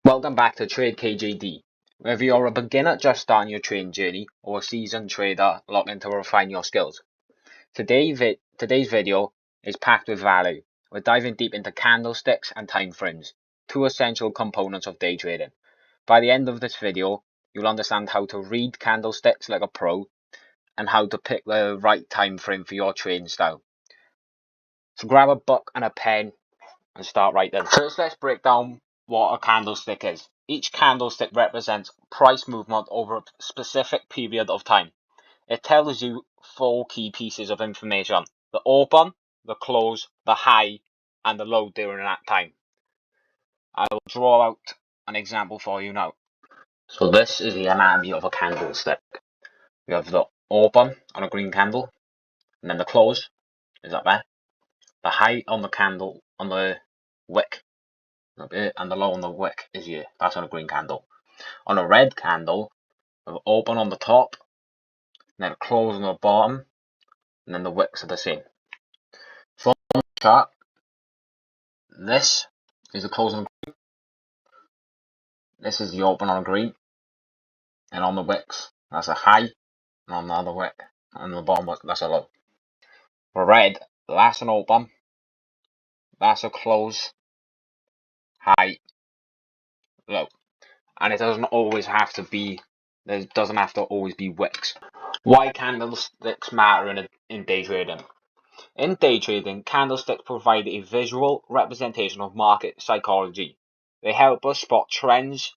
Welcome back to Trade KJD. Whether you're a beginner just starting your trading journey or a seasoned trader looking to refine your skills, today's video is packed with value. We're diving deep into candlesticks and time frames, two essential components of day trading. By the end of this video, you'll understand how to read candlesticks like a pro and how to pick the right time frame for your trading style. So grab a book and a pen and start writing. First, let's break down what a candlestick is. Each candlestick represents price movement over a specific period of time. It tells you four key pieces of information: the open, the close, the high, and the low during that time. I will draw out an example for you now. So this is the anatomy of a candlestick. We have the open on a green candle, and then the close is up there. The high on the candle on the wick, and the low on the wick is here. That's on a green candle. On a red candle, we have open on the top, then close on the bottom, and then the wicks are the same. From the chart, this is the close on green, this is the open on green, and on the wicks, that's a high, and on the other wick, and the bottom wick, that's a low. For red, that's an open, that's a close, high, low. And it doesn't always have to be, there doesn't have to always be wicks. Why candlesticks matter in day trading? In day trading, candlesticks provide a visual representation of market psychology. They help us spot trends,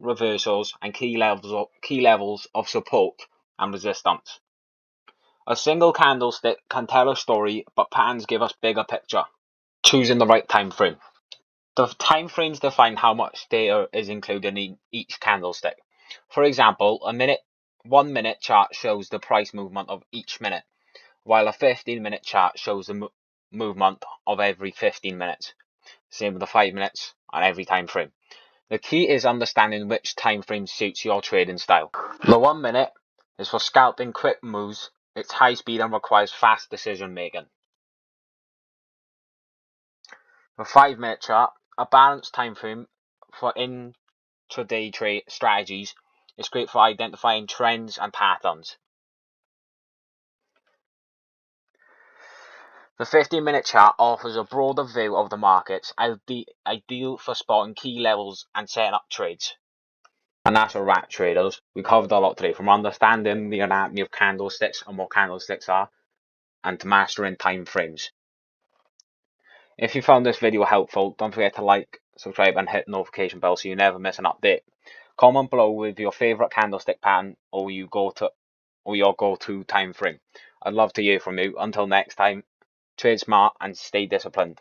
reversals, and key levels of support and resistance. A single candlestick can tell a story, but patterns give us bigger picture. Choosing the right time frame. The time frames define how much data is included in each candlestick. For example, a 1 minute chart shows the price movement of each minute, while a 15-minute chart shows the movement of every 15 minutes. Same with the 5 minutes on every time frame. The key is understanding which time frame suits your trading style. The 1 minute is for scalping quick moves. It's high speed and requires fast decision making. The 5 minute chart, a balanced time frame for intraday trade strategies, is great for identifying trends and patterns. The 15-minute chart offers a broader view of the markets, ideal for spotting key levels and setting up trades. And that's a wrap, traders. We covered a lot today, from understanding the anatomy of candlesticks and what candlesticks are, and to mastering time frames. If you found this video helpful, don't forget to like, subscribe, and hit the notification bell so you never miss an update. Comment below with your favorite candlestick pattern or your go-to time frame. I'd love to hear from you. Until next time, trade smart and stay disciplined.